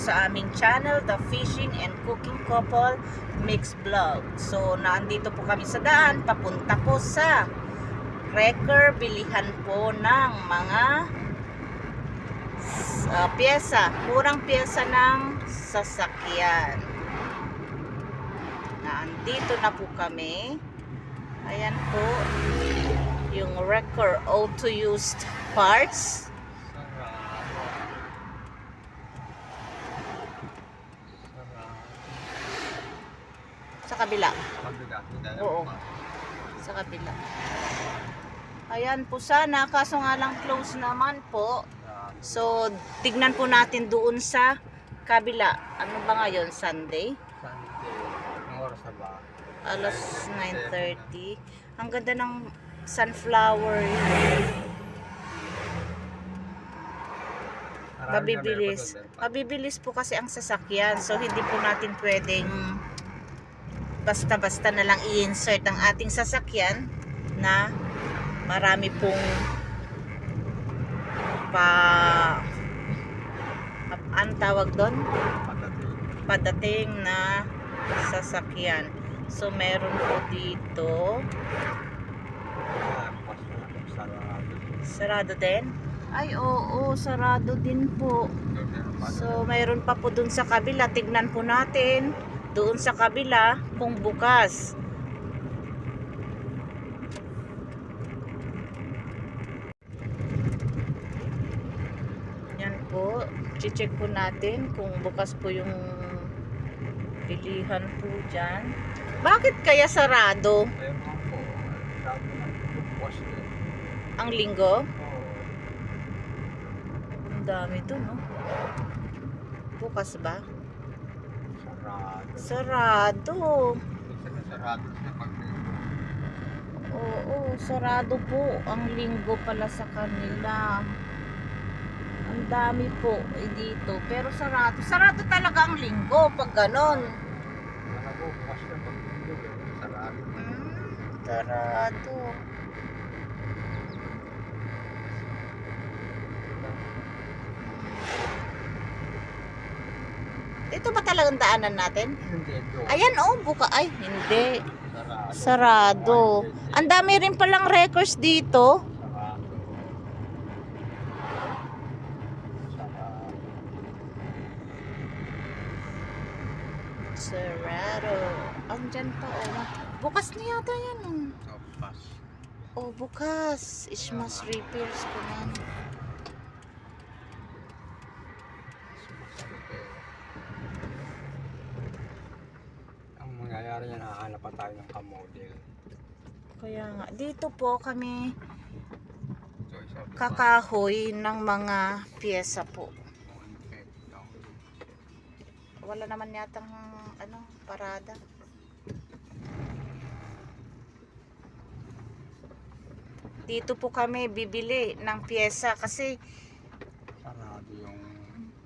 sa aming channel, The Fishing and Cooking Couple Mix Vlog. So, naandito po kami sa daan, papunta po sa wrecker, bilihan po ng mga pyesa, murang pyesa ng sasakyan. Naandito na po kami. Ayan po, yung wrecker auto-used parts. Sa kabila. Oo. Sa kabila. Ayan po sana, kaso nga lang close naman po. So, tignan po natin doon sa kabila. Ano ba ngayon? Sunday? Ang oras na ba? Alas 9:30. Ang ganda ng sunflower. Mabibilis. Mabibilis po kasi ang sasakyan. So, hindi po natin pwedeng basta-basta na lang i-insert ang ating sasakyan na marami pong ang tawag doon? Padating na sasakyan. So, meron po dito. Sarado din? Ay, oo, sarado din po. So, mayroon pa po dun sa kabila. Tignan po natin doon sa kabila kung bukas. Yan po. Check po natin kung bukas po yung pilihan po dyan. Bakit kaya sarado? Ang linggo? Ang dami to, no? Bukas ba? Sarado. Oo, sarado po. Ang linggo pala sa kanila. Ang dami po dito. Pero sarado. Sarado talaga ang linggo pag ganon. Sarado. Ito ba talagang daanan natin? Ayan, oh, buka. Ay, hindi. Sarado. Ang dami rin palang records dito. Sarado. Andyan pa, oh. Bukas na yata yan, oh. Oh, bukas. Ismas repairs ko na. Nangyayari niya, nakahanap pa tayo ng kamodel. Kaya nga, dito po kami kakahoy ng mga pyesa po. Wala naman yatang parada. Dito po kami bibili ng pyesa kasi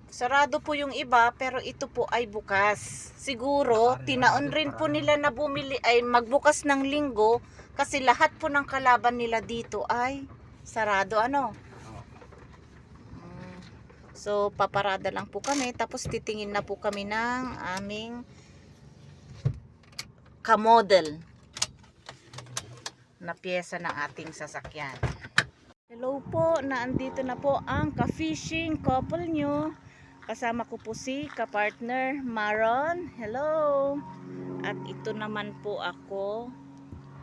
sarado po yung iba, pero ito po ay bukas. Siguro, tinaon rin po nila na bumili ay magbukas ng linggo kasi lahat po ng kalaban nila dito ay sarado, ano? So, paparada lang po kami, tapos titingin na po kami ng aming kamodel na pyesa ng ating sasakyan. Hello po, naandito na po ang ka-fishing couple nyo. Kasama ko po si ka-partner Maron. Hello. At ito naman po ako.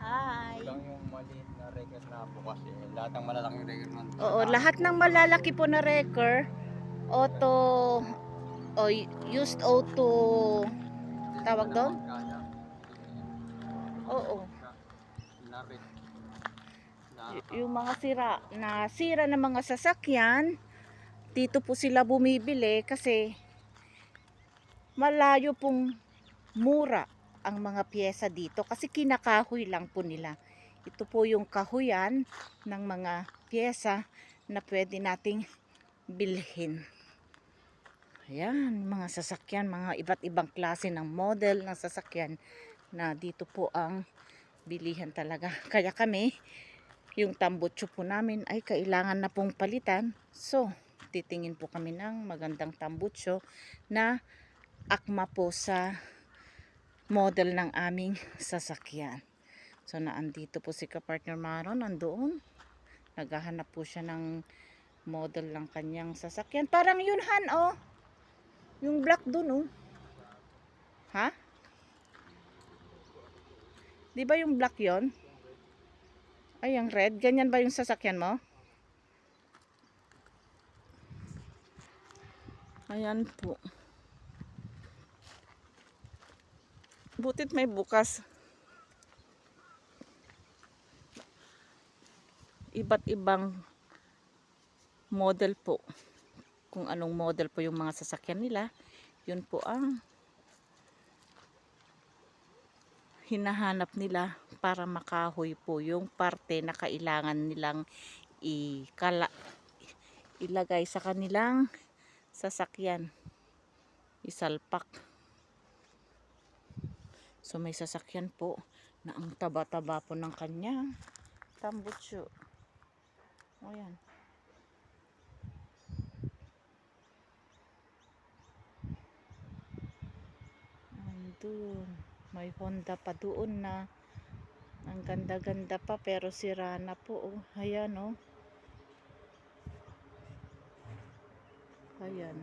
Hi. Lang yung maliit na record na bukas eh. Lahat ng malalaking record na. Oo, lahat ng malalaki po na record auto o used auto tawag doon? Oo. Yung mga sira na mga sasakyan, dito po sila bumibili kasi malayo pong mura ang mga pyesa dito kasi kinakahoy lang po nila. Ito po yung kahuyan ng mga pyesa na pwede nating bilhin. Ayan, mga sasakyan, mga iba't ibang klase ng model ng sasakyan na dito po ang bilihan talaga. Kaya kami, yung tambutso po namin ay kailangan na pong palitan. So, titingin po kami ng magandang tambucho na akma po sa model ng aming sasakyan. So naandito po si kapartner Maron, nandoon. Naghahanap po siya ng model ng kanyang sasakyan. Parang yun Han, oh. Yung black dun, oh. Ha? Di ba yung black yon? Ay, yung red. Ganyan ba yung sasakyan mo? Ayan po. Butit may bukas. Iba't ibang model po. Kung anong model po yung mga sasakyan nila, yun po ang hinahanap nila para makahoy po yung parte na kailangan nilang ilagay sa kanilang sasakyan. Isalpak. So may sasakyan po na ang taba-taba po ng kanyang tambucho. O yan. Andun. May Honda pa doon na ang ganda-ganda pa pero sira na po. Oh. Ayan oh. Ayan.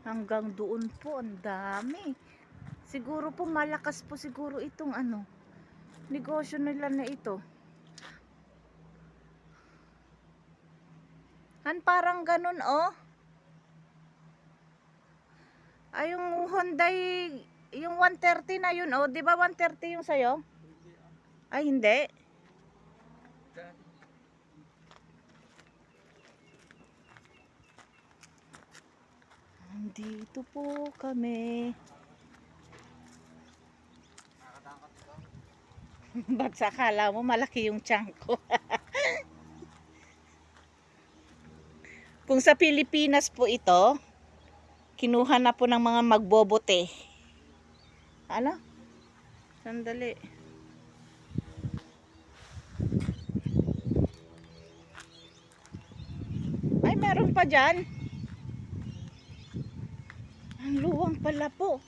Hanggang doon po, ang dami. Siguro po malakas po siguro itong negosyo nila na ito. Han, parang ganun oh. Ay, yung Hyundai, yung 130 na yun oh. Di ba 130 yung sayo? Ay, hindi. Dito po kami. Ba't sa akala mo malaki yung tiyan ko? Kung sa Pilipinas po ito, kinuha na po ng mga magbobote. Ano? Sandali. Ay, meron pa dyan. Ang luwang pala po.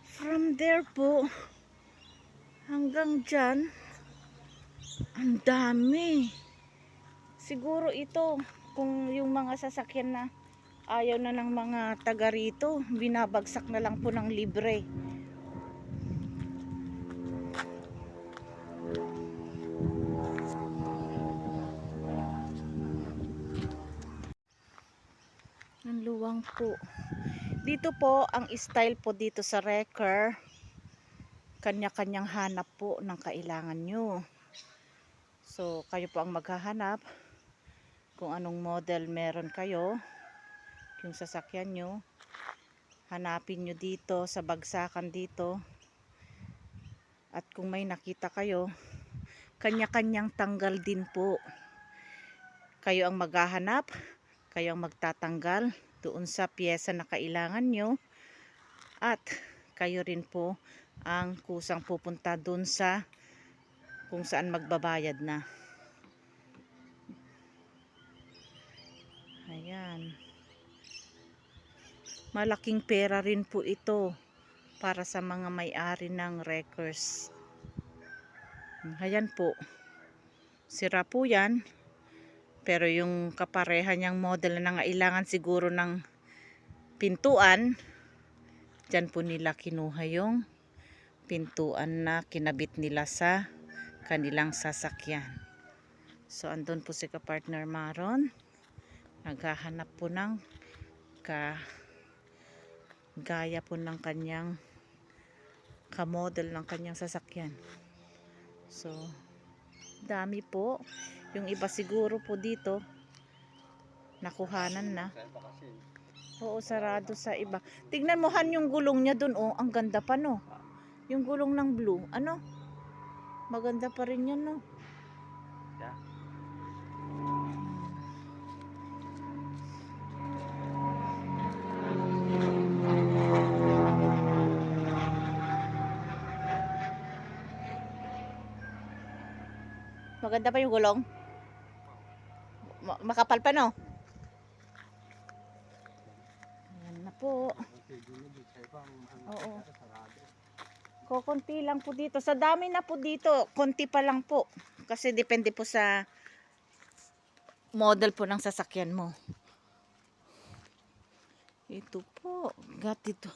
From there po hanggang dyan, ang dami. Siguro ito, kung yung mga sasakyan na ayaw na ng mga taga rito, binabagsak na lang po ng libre. Ang luwang po. Dito po, ang style po dito sa wrecker, kanya-kanyang hanap po ng kailangan nyo. So, kayo po ang maghahanap kung anong model meron kayo, yung sasakyan nyo. Hanapin nyo dito sa bagsakan dito. At kung may nakita kayo, kanya-kanyang tanggal din po. Kayo ang maghahanap, kayo ang magtatanggal doon sa piyesa na kailangan nyo. At kayo rin po ang kusang pupunta doon sa kung saan magbabayad na. Ayan. Malaking pera rin po ito para sa mga may-ari ng wreckers. Ayan po. Sira po yan. Pero yung kapareha niyang model na nangailangan siguro ng pintuan, dyan po nila kinuha yung pintuan na kinabit nila sa kanilang sasakyan. So andun po si kapartner Maron. Naghahanap po ng gaya po ng kanyang kamodel ng kanyang sasakyan. So dami po. Yung iba siguro po dito nakuhanan na. Oo, sarado sa iba. Tignan mo Han yung gulong niya dun oh, ang ganda pa no. Yung gulong ng blue, ano? Maganda pa rin yan no. Maganda pa yung gulong. Makapal pa, no? Ayan na po. Oo. Kukunti lang po dito. Sa dami na po dito, konti pa lang po. Kasi depende po sa model po ng sasakyan mo. Ito po. Ito.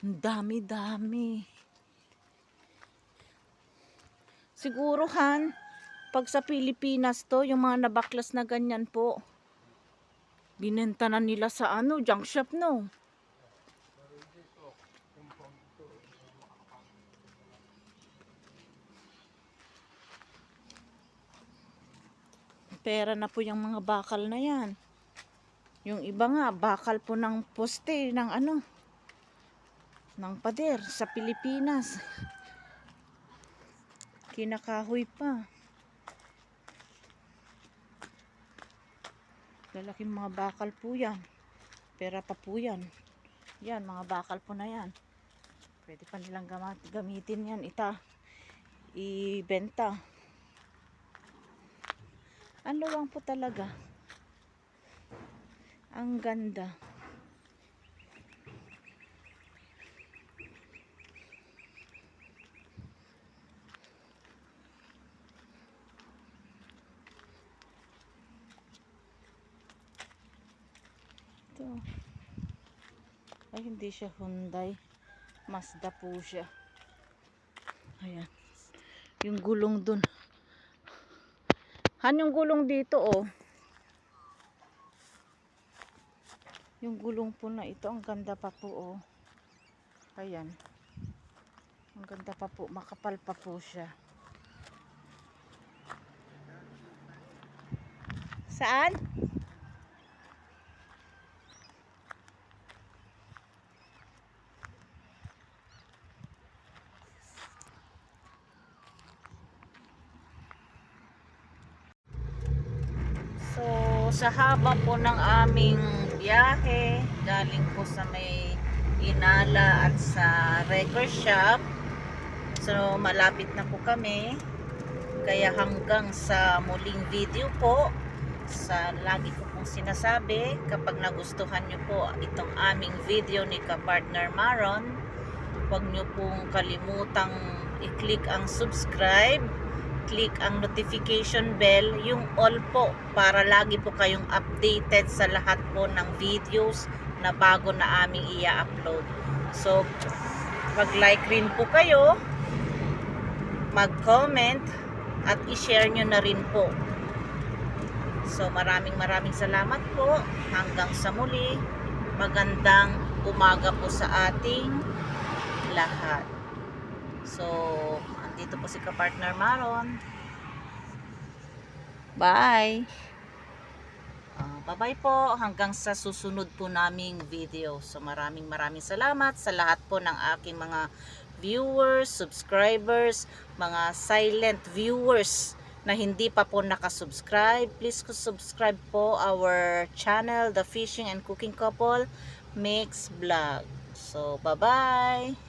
Ang dami-dami. Siguro, Han, pag sa Pilipinas to, yung mga nabaklas na ganyan po, binenta na nila sa junk shop, no? Pera na po yung mga bakal na yan. Yung iba nga, bakal po ng poste, ng ng pader sa Pilipinas. Kinakahoy pa. Lalaking mga bakal po yan. Pera pa po yan. Yan, mga bakal po na yan. Pwede pa nilang gamitin yan. Ibenta. Ang luwang po talaga. Ang ganda. Ito. Ay, hindi siya Hyundai. Mazda po siya. Ayan. Yung gulong dun. Yung gulong dito, oh. Yung gulong po na ito, ang ganda pa po, oh. Ayan. Ang ganda pa po. Makapal pa po siya. Saan? So, sa haba po ng aming biyahe, galing po sa may Inala at sa record shop. So, malapit na po kami. Kaya hanggang sa muling video po, sa lagi ko pong sinasabi, kapag nagustuhan nyo po itong aming video ni Kapartner Maron, huwag nyo pong kalimutang i-click ang subscribe, click ang notification bell, yung all po, para lagi po kayong updated sa lahat po ng videos na bago na aming i-upload. So, mag-like rin po kayo, mag-comment, at i-share nyo na rin po. So, maraming salamat po. Hanggang sa muli, magandang umaga po sa ating lahat. So, andito po si Kapartner Maron. Bye! Bye-bye po. Hanggang sa susunod po naming video. So, maraming salamat sa lahat po ng aking mga viewers, subscribers, mga silent viewers na hindi pa po nakasubscribe. Please subscribe po our channel, The Fishing and Cooking Couple Mix Vlog. So, bye-bye!